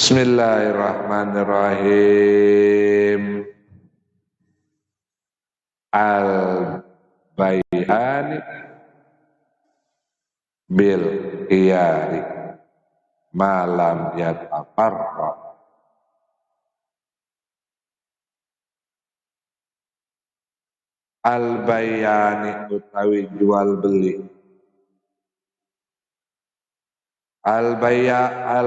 Bismillahirrahmanirrahim. Al-bayani bil khiyari malam yatafarraq. Al-bayani utawi jual beli. Al-bayani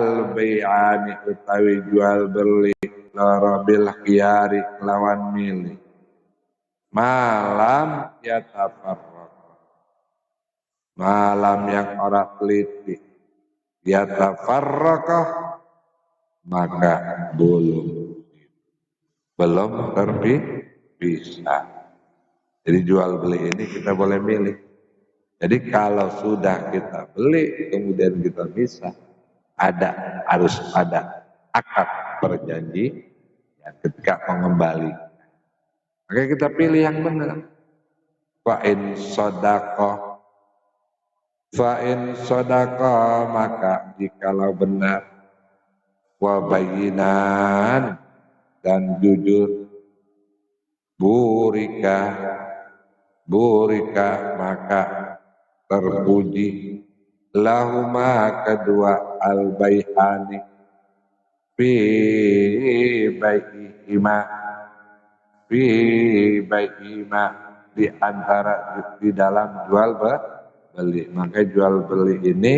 utawi jual beli lara bil khiyari lawan milih. Malam yatafarraq. Malam yang ora teliti yatafarraqah maka belum terpisah. Jadi jual beli ini kita boleh milih. Jadi kalau sudah kita beli kemudian kita bisa harus ada akad perjanji ya, ketika mengembali. Maka kita pilih yang benar. Fa'in sodaqah maka jikalau benar wa bayinan dan jujur burika maka terpuji lahuma kedua al-bayhani fi baihima di antara di dalam jual beli. Maka jual beli ini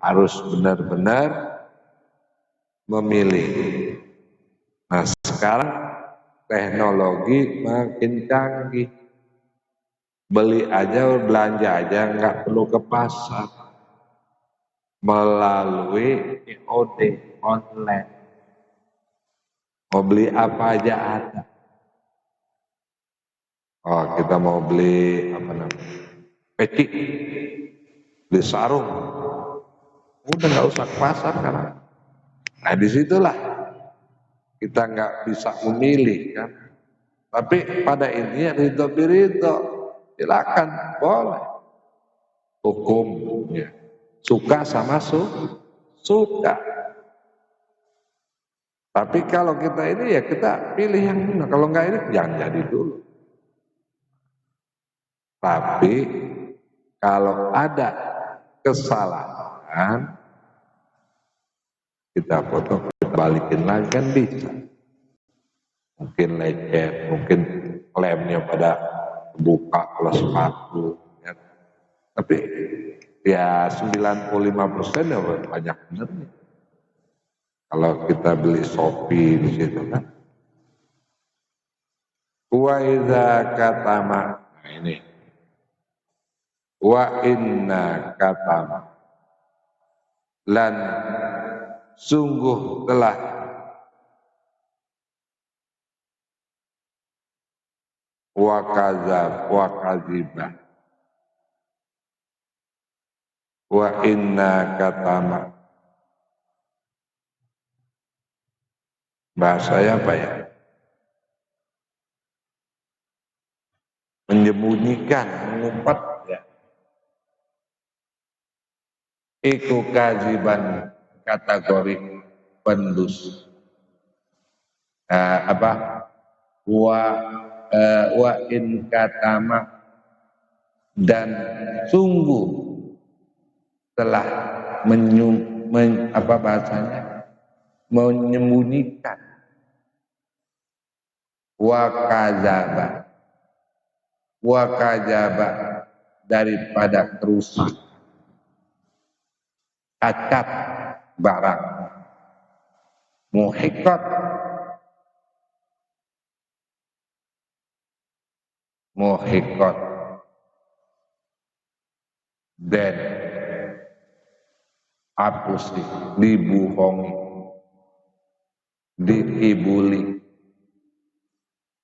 harus benar-benar memilih. Nah sekarang teknologi makin canggih. Beli aja, belanja aja nggak perlu ke pasar, melalui COD online. Mau beli apa aja ada. Oh kita mau beli apa namanya? Peci, beli sarung, udah nggak usah ke pasar sekarang. Nah disitulah kita nggak bisa memilih kan. Tapi pada intinya ridho, silakan boleh. Hukumnya suka sama suka. Tapi kalau kita ini ya kita pilih yang benar. Kalau enggak ini jangan jadi dulu. Tapi kalau ada kesalahan kita potong, kita balikin lagi kan bisa. Mungkin lecet, mungkin lemnya pada buka kalau sepatu. Ya. Tapi ya 95% ya banyak benernya. Kalau kita beli Shopee di situ kan. Wa idza katama. Nah ini. Wa inna katama. Lan sungguh telah wa kadzibah. Wa inna katama. Bahasanya apa ya? Menyembunyikan, mengumpat ya. Iku kadziban kategori pendus. Wa in katama dan sungguh telah menyembunyikan wa kadzaba daripada kerusak cacat barang muhikat dan apusi dibohongi dikibuli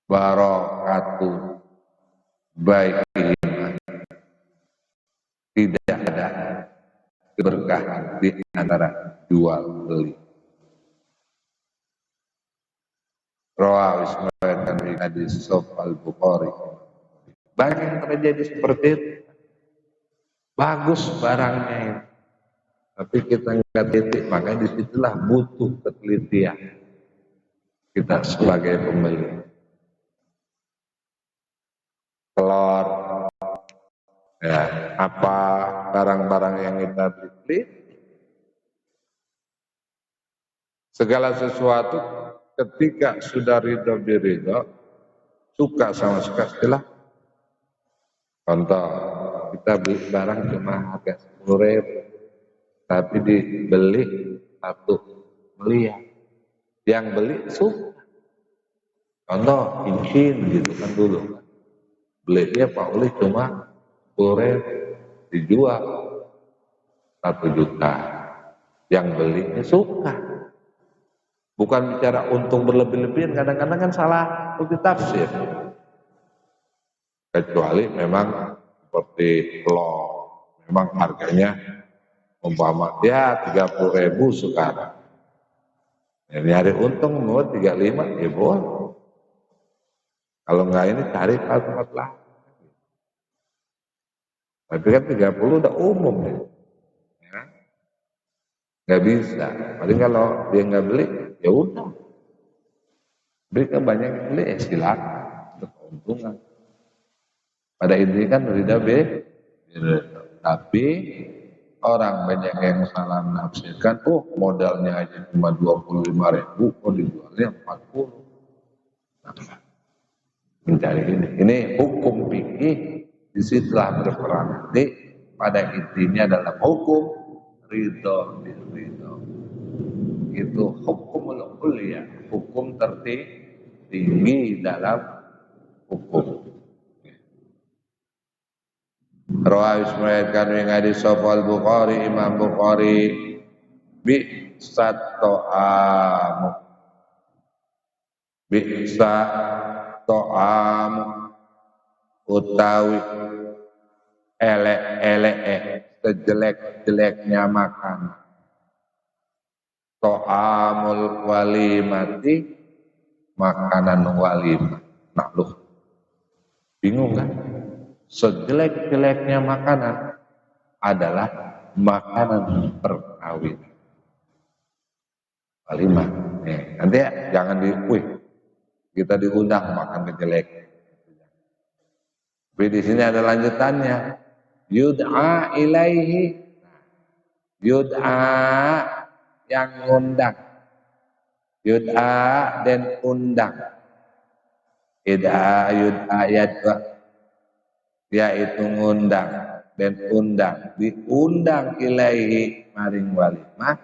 barakatuh baik tidak ada keberkahan di antara jual beli. Rawi Ismail dari hadis Al-Bukhari. Banyak yang terjadi seperti itu. Bagus barangnya ini. tapi kita nggak titik, makanya disitulah butuh ketelitian kita sebagai pembeli. Telur, ya, apa barang-barang yang kita beli, segala sesuatu ketika sudah ridho biridho, suka sama suka, setelah contoh kita beli barang cuma harga 10.000, tapi dibeli 1 miliar, yang beli suka. Contoh cincin gitu kan dulu, belinya Pak Uli cuma 10.000, dijual 1 juta, yang belinya suka. Bukan bicara untung berlebih-lebihan, kadang-kadang kan salah untuk tafsir. Kecuali memang seperti telur, memang harganya umpama ya 30.000 sekarang. Ini hari untung mau 35, ya boleh. Kalau enggak ini cari tempat lah. Tapi kan 30 udah umum ya. Nggak bisa. Paling kalau dia nggak beli, ya udah. Beli kan banyak yang beli, ya silakan. Untuk keuntungan. Pada intinya kan ridha be. Tapi orang banyak yang salah menafsirkan, oh modalnya aja cuma 25.000, oh dijualnya 40. Nah, mencari ini hukum fikih, disitulah berperan. Nanti pada intinya dalam hukum ridho ridho itu hukumul ulia, hukum tertinggi dalam hukum. Rawahis meriwayatkan yang hadis Sahih Bukhari, Imam Bukhari, bi sato'am utawi elek sejelek-jeleknya makan. To'amul walimati, makanan walimah. Nah loh, bingung kan? Sejelek-jeleknya makanan adalah makanan perkawinan. Walimah. Nanti ya, jangan kita diundang makan kejelek. Tapi di sini ada lanjutannya. Yud'a ilaihi. Yud'a yang undang. Yud'a dan undang. Yud'a yadwa. Yaitu ngundang dan undang. Diundang ilaihi maring walimah.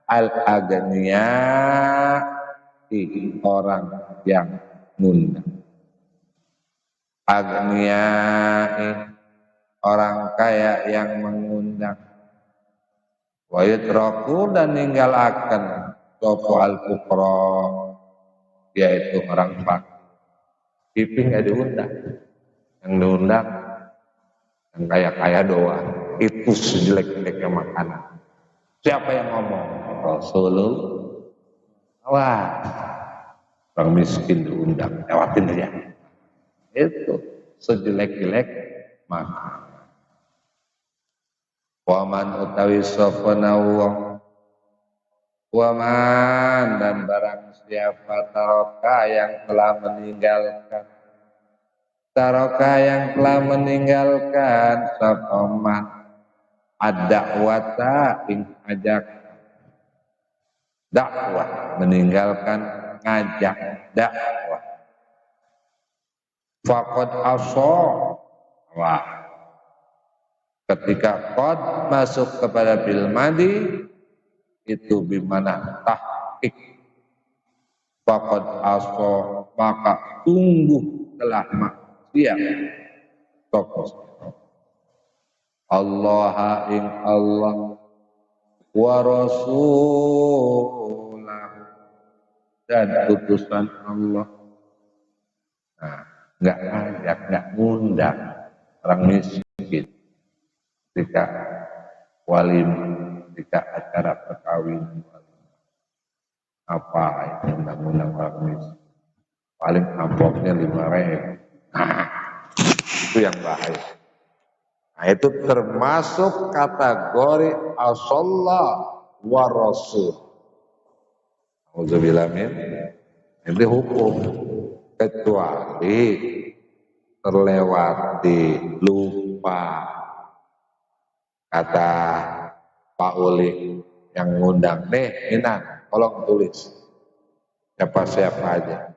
Al-agniya, orang yang ngundang. Agniya, orang kaya yang mengundang. Wa yutraku, dan ninggalaken sopo al-fuqra, yaitu orang fakir. Iping nggak diundang, yang diundang yang kaya-kaya doang. Itu sejelek-jeleknya makanan. Siapa yang ngomong? Rasulullah. Wah, orang miskin diundang, lewatin aja. Itu sejelek-jelek makanan. Waman utawi sopana wong, waman dan barang siapa taroka yang telah meninggalkan, taroka yang telah meninggalkan sopaman ad-da'wata ing ajak dakwah, meninggalkan ngajak dakwah. Faqad aso, wah, ketika qad masuk kepada bil madi itu bimana tahqiq. Faqad aso, maka sungguh telah maksiat tokoh Allah ing Allah wa rasulah, dan utusan Allah. Nah, nggak ngajak, nggak ngundang orang miskin ketika walimah, ketika acara perkawinan. Apa itu undang-undang orang miskin? Paling amplopnya 5.000. Nah, itu yang bahaya. Nah, itu termasuk kategori asallah wa rasul. Auzubillah min. Ini hukum kecuali terlewati lupa kata Pak Uli yang ngundang nih Minang tolong tulis siapa aja.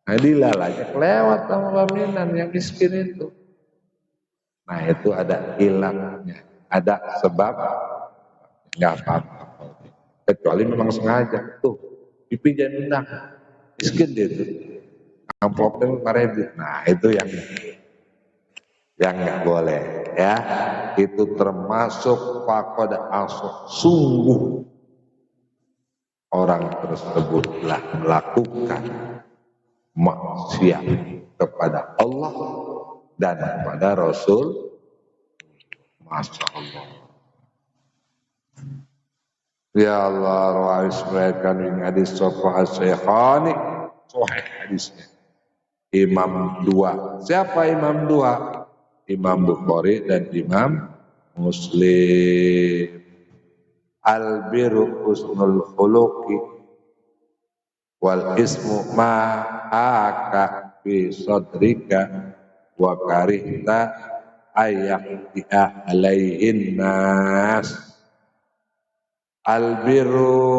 Nah dilalanya kelewat sama Pak Minan yang miskin itu. Nah itu ada ilahnya, ada sebab nggak apa-apa. Kecuali memang sengaja tuh pipi jangan undang miskin dia itu. Amplopnya 5.000. Nah itu yang nggak boleh ya. Itu termasuk faqad asah, sungguh orang tersebut telah melakukan maksiat kepada Allah dan kepada Rasul. Masya Allah. Ya Allah, rawais mereka min hadis sahih syekhani, sahih hadisnya. Imam dua. Siapa imam dua? Imam Bukhari dan Imam Muslim. Al-birru husnul khuluqi wal ismu ma aka fi sadrika wa karihta ayyahti'a alaihin nas. Al-birru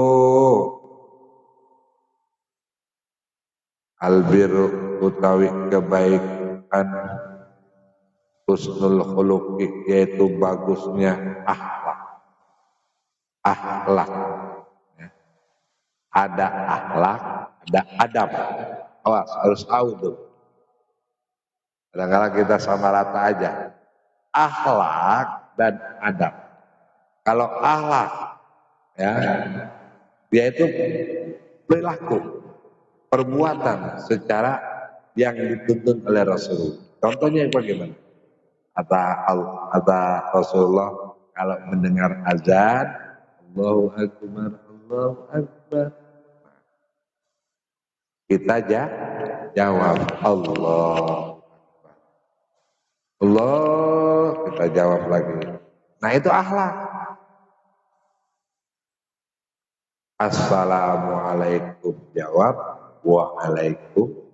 utawi kebaikan, husnul khuluqi yaitu bagusnya akhlak. Ada akhlak, ada adab. Awas, harus tahu tuh. Kadang-kadang kita sama rata aja. Akhlak dan adab. Kalau akhlak, ya, dia itu perilaku, perbuatan secara yang dituntun oleh Rasul. Contohnya bagaimana? Kata Rasulullah kalau mendengar azan, Allahu Akbar, Allahu Akbar. Kita jawab Allah. Allah, kita jawab lagi. Nah itu akhlak. Assalamualaikum jawab, waalaikum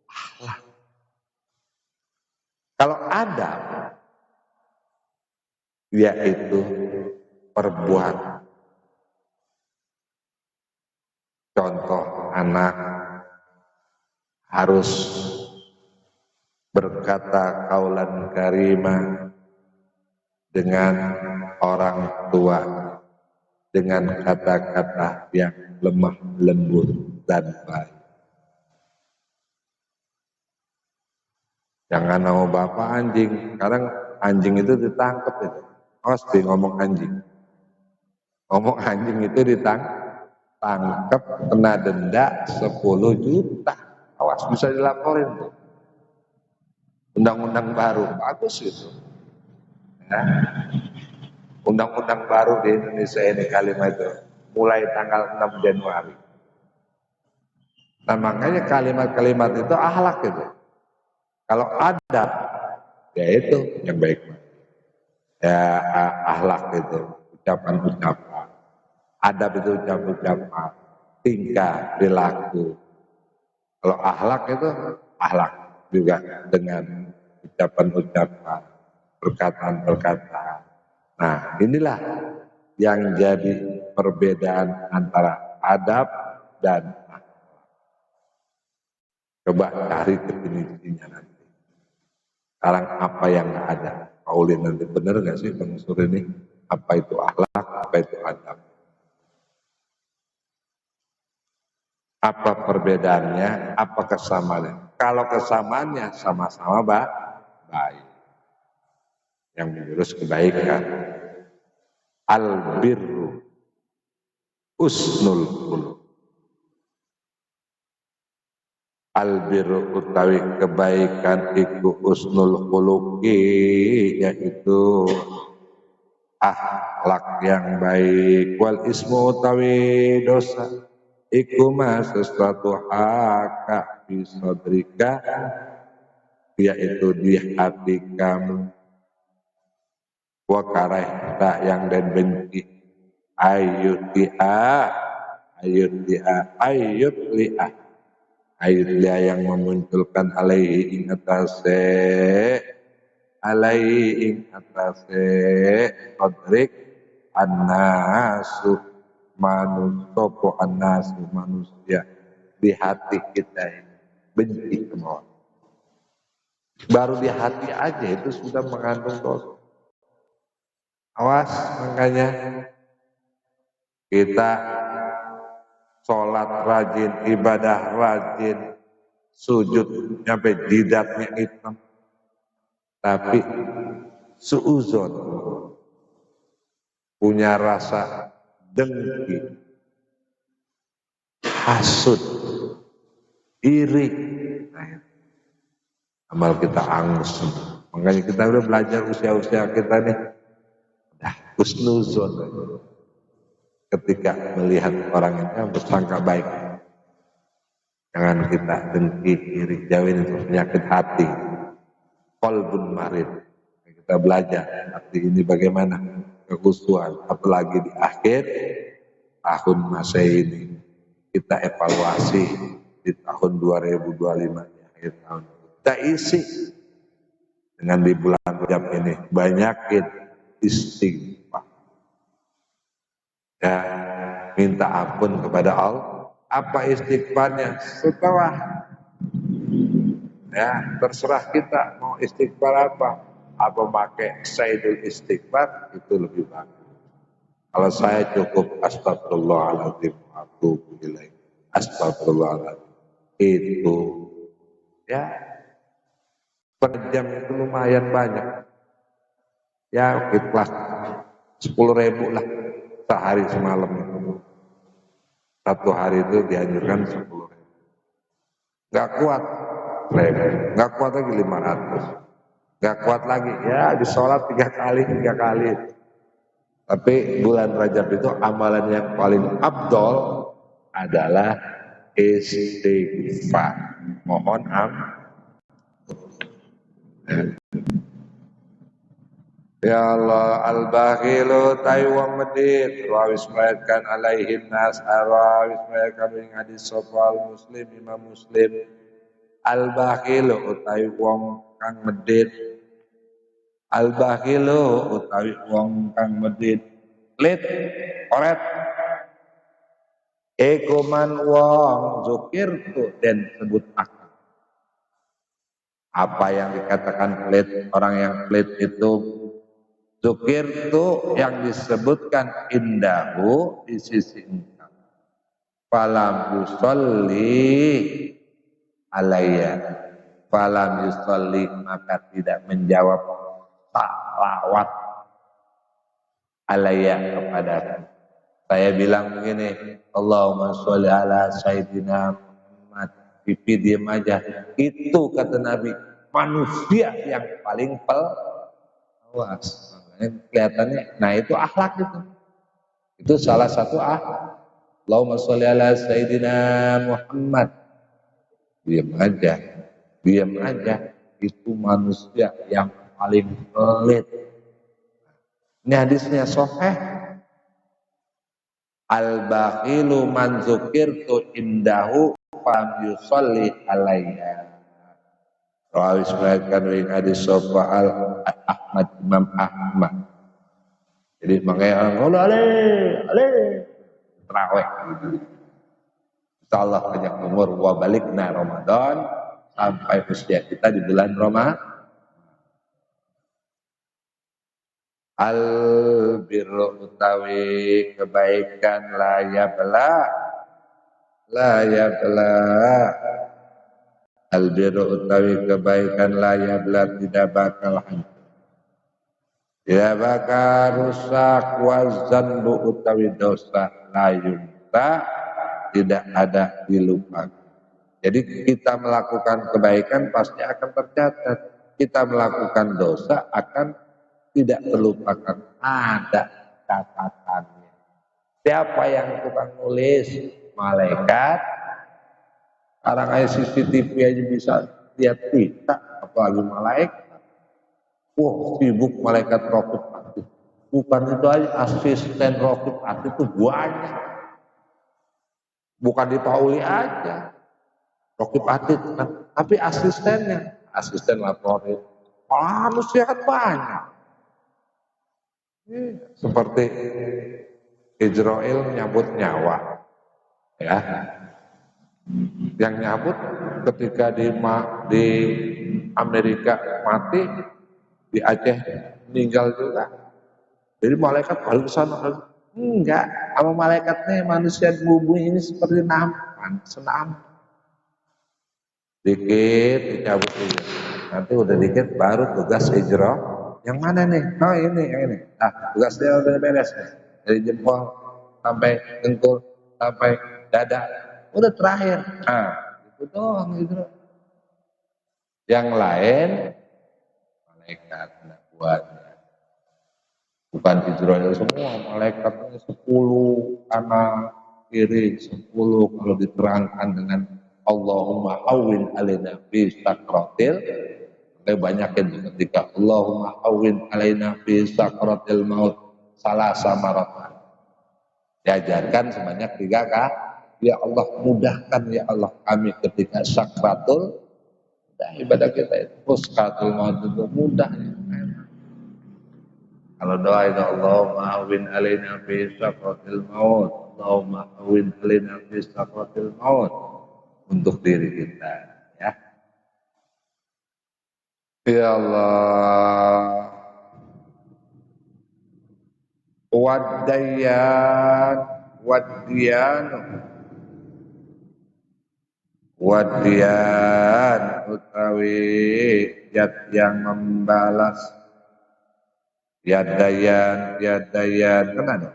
akhlak. Kalau ada, yaitu perbuatan. Contoh anak harus berkata kaulan karimah dengan orang tua dengan kata-kata yang lemah lembut dan baik. Jangan nama bapak anjing. Sekarang anjing itu ditangkap itu. Pasti ngomong anjing. Ngomong anjing itu ditangkap kena denda 10 juta. Awas bisa dilaporin tuh. Undang-undang baru bagus itu. Ya. Undang-undang baru di Indonesia ini kalimat itu mulai tanggal 6 Januari. Nah makanya kalimat-kalimat itu akhlak itu. Kalau ada, ya itu yang baik. Ya akhlak itu ucapan-ucapan. Adab itu ucapan-ucapan. Tingkah, perilaku. Kalau akhlak itu akhlak juga dengan ucapan-ucapan, perkataan-perkataan. Nah inilah yang jadi perbedaan antara adab dan akhlak. Coba cari definisinya nanti. Sekarang apa yang ada? Paulin nanti benar nggak sih Bang Sur ini? Apa itu akhlak? Apa itu adab? Apa perbedaannya? Apa kesamaannya? Kalau kesamaannya sama-sama baik. Yang menjurus kebaikan. Al-birru husnul khuluq. Al-birru utawi kebaikan iku husnul khuluqi, yaitu akhlak yang baik. Wal ismu utawi dosa iku ma sesuatu haka bisodrika, yaitu di hati kamu. wa karahta yang dan benci ayutli'a ayutli'a yang memunculkan alaihi ing atase qadrik annasu manusia di hati kita ini benci kemauan. Baru di hati aja itu sudah mengandung dosa. Awas, makanya kita sholat rajin, ibadah rajin, sujud sampai jidatnya hitam, tapi suuzon, punya rasa dengki, hasud, iri, amal kita angus. Makanya kita udah belajar usia-usia kita nih, udah husnuzon ketika melihat orang yang bersangka baik. Jangan kita dengki, iri, jauhin itu penyakit hati, qalbun marid. Kita belajar arti ini bagaimana kekhusyuan, apalagi di akhir tahun masa ini. Kita evaluasi di tahun 2025, akhir tahun. Kita isi dengan di bulan Rajab ini banyakin istighfar. Ya, minta ampun kepada Allah. Apa istighfarnya? Setelah ya terserah kita mau istighfar apa pakai sayyidul istighfar itu lebih bagus. Kalau saya cukup astagfirullahaladzim atubu ilaih, astagfirullahaladzim itu ya per jam itu lumayan banyak ya, ikhlas 10.000 lah sehari semalam itu. Satu hari itu dianjurkan 10.000. Gak kuat 1.000, gak kuat lagi 500, gak kuat lagi ya di sholat 3 kali. Tapi bulan Rajab itu amalan yang paling afdol adalah istighfar. Mohon ya Allah, al-bakhilu taiwang medit rawis mayatkan alaihin nas rawis mayatkan ing hadis sopal muslim imam muslim. Al-bakhilu utawi wong kang medit, al-bakhilu utawi wong kang medit lit oret ekoman wong zukir tu dan sebut akan. Apa yang dikatakan pelit, orang yang pelit itu zukir tu yang disebutkan indahu di sisi engkau. Falam yusolli alayya, falam yusolli maka tidak menjawab salawat alayya kepadaku. Saya bilang begini, Allahumma sholli ala sayyidina Muhammad, pipi diam aja. Itu kata Nabi, manusia yang paling awas. Kelihatannya, nah itu akhlak itu. Itu salah satu akhlak. Allahumma sholli ala sayyidina Muhammad. Diam aja. Itu manusia yang paling pelit. Ini hadisnya sahih. Al-bakhilu man dzukirtu indahu fam yusolli alayya. Rawis meriwayatkan dari hadis sofa Ahmad, Imam Ahmad. Jadi makanya orang kalau ale terawih. Insyaallah banyak umur wa balikna Ramadan sampai usia kita di bulan Ramadan. Al-birru utawi kebaikan la yabla al-birru utawi kebaikan la yabla tidak bakal hancur, tidak bakal rusak, wazanbu utawi dosa la yunta tidak ada dilupakan. Jadi kita melakukan kebaikan pasti akan tercatat, kita melakukan dosa akan tidak terlupakan, ada catatannya. Siapa yang tukang nulis? Malaikat. Sekarang aja CCTV aja bisa lihat kita, apalagi malaikat. Wah, sibuk malaikat raqib atid. Bukan itu aja, asisten raqib atid itu banyak. Bukan di Pauli aja, raqib atid kan. Tapi asistennya, asisten laporin. Manusia kan banyak. Seperti Israel menyambut nyawa, ya. Yang nyambut ketika di Amerika mati, di Aceh meninggal juga. Jadi malaikat balik ke sana. Enggak, sama malaikatnya manusia di bumi ini seperti nampan, senam. Dikit dicabut juga. Nanti udah dikit baru tugas Ijro. Yang mana nih? Oh ini, yang ini. Nah, tugasnya udah beres nih. Dari jempol sampai dengkul sampai dada. Udah terakhir. Nah, itu doang Ijro. Yang lain malaikat buatnya. Bukan Israel semua, malaikatnya 10 kanan kiri, 10 kalau diterangkan dengan Allahumma awin alaina fi sakratil. Kayak banyakin ketika Allahumma awin alaina fi sakratil maut salah samaratan. Diajarkan sebanyak 3 kali. Ya Allah mudahkan ya Allah kami ketika sakratul. Ibadah kita itu sakratul maut itu mudah ya. Kalau doa itu Allahumma awin alaina fi sakratil maut, Allahumma awin alaina fi sakratil maut untuk diri kita, ya. Ya Allah. Wadiyan, wadiyan utawi zat yang membalas. Yadayan kan ada,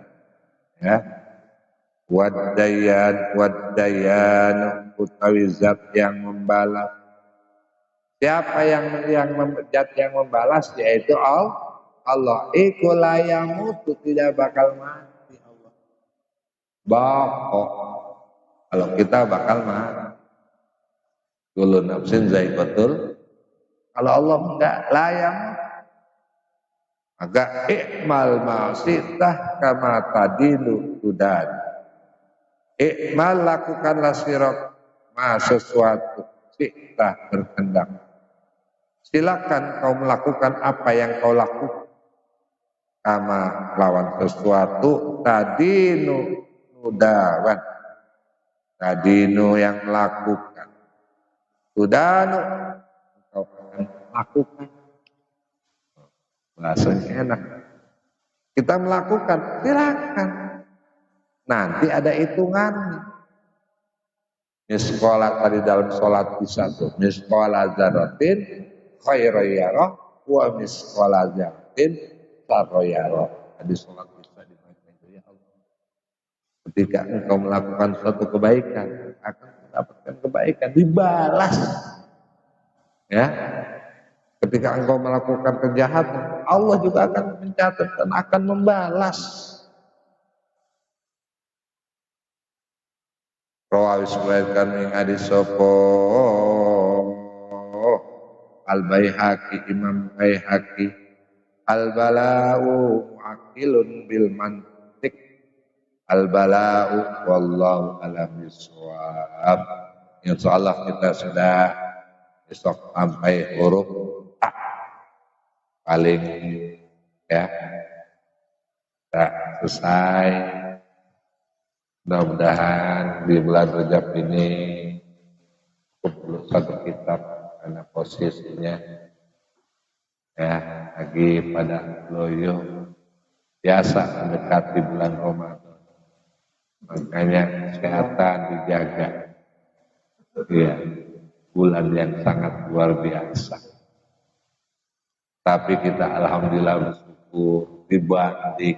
ya. Wadayan utawi zat yang membalas. Siapa zat yang membalas, yaitu Allah. Iku layamutu, tidak bakal mati Allah. Bakok. Kalau kita bakal mati. Kullu nafsin za'iqatul. Kalau Allah enggak layamut. Maka ikmal ma'asitah kama tadinu tudan. Ikmal lakukanlah sirok ma sesuatu sitah berkendak. Silakan kau melakukan apa yang kau lakukan. Kama lawan sesuatu tadinu tudawan. Tadinu yang melakukan. Tudanu kau akan lakukan. Bahasanya enak. Kita melakukan, silakan. Nanti ada hitungannya. Miskola tadi dalam sholat bisa tuh. Miskola zaratin khairoyarah wa miskola zaratin saroyarah. Tadi sholat bisa dibaca itu ya Allah. Ketika engkau melakukan suatu kebaikan, akan mendapatkan kebaikan, dibalas. Ya. Ketika engkau melakukan kejahatan, Allah juga akan mencatat dan akan membalas. Rawahis riwayatkan ing hadis sapa Al-Baihaqi, Imam Baihaqi, al-bala'u mu'akkilun bil mantiq. Al-bala'u wallahu a'lam bishawab. Insyaallah kita sudah besok sampai huruf paling, ya, kita selesai. Mudah-mudahan di bulan Rajab ini cukup satu kitab karena posisinya, ya, lagi pada loyo biasa mendekati bulan Ramadan, makanya kesehatan dijaga. Ya, bulan yang sangat luar biasa. Tapi kita alhamdulillah bersyukur dibanding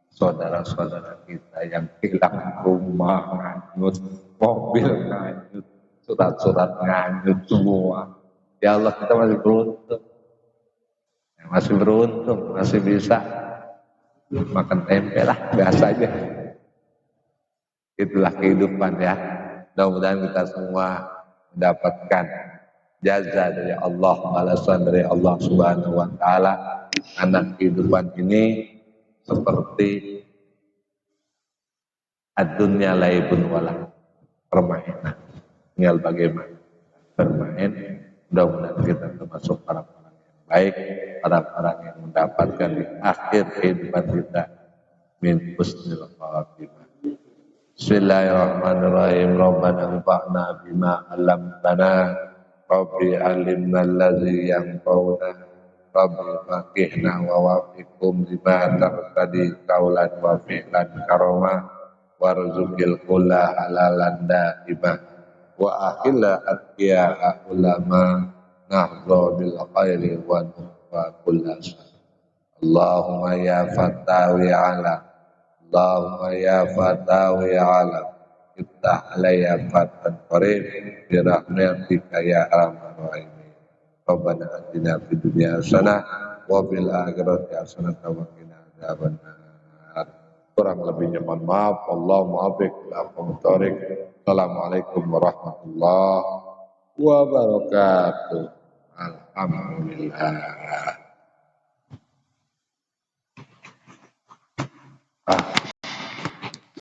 saudara-saudara kita yang hilang rumah nganyut, mobil nganyut, surat-surat nganyut semua. Ya Allah, kita masih beruntung. Ya, masih beruntung, masih bisa makan tempe lah, biasa aja. Itulah kehidupan ya. Mudah-mudahan kita semua mendapatkan jaza dari Allah, balasan dari Allah Subhanahu wa taala. Anak kehidupan ini seperti ad-dunya laibun wala, permainan. Tinggal bagaimana bermain. Mudah-mudahan kita termasuk orang-orang yang baik, orang-orang yang mendapatkan di akhir kehidupan kita min husnil khatimah. Bismillahirrahmanirrahim. Rabbana anfa'na bima 'allamtana. Rabbi alimna allazi yanfa'una. Rabbi faqihna wa wafiqhum lima taqtadi qaulan wa fi'lan karama warzuqil kulla halalan daimah wa akhilla atqiya ulama nahza bil khairi wa nufa kulla syar. Allahumma ya fatawi ala, Allahumma ya fatawi ala, iftah alayya fatan qarib bi rahmatika ya arhamar rahimin. Rabbana atina fid dunya hasanah wa fil akhirati hasanah wa qina adzabannar. Kurang lebihnya mohon maaf. Allahu muwaffiq ila aqwamit thoriq. Assalamualaikum warahmatullahi wabarakatuh. Alhamdulillah.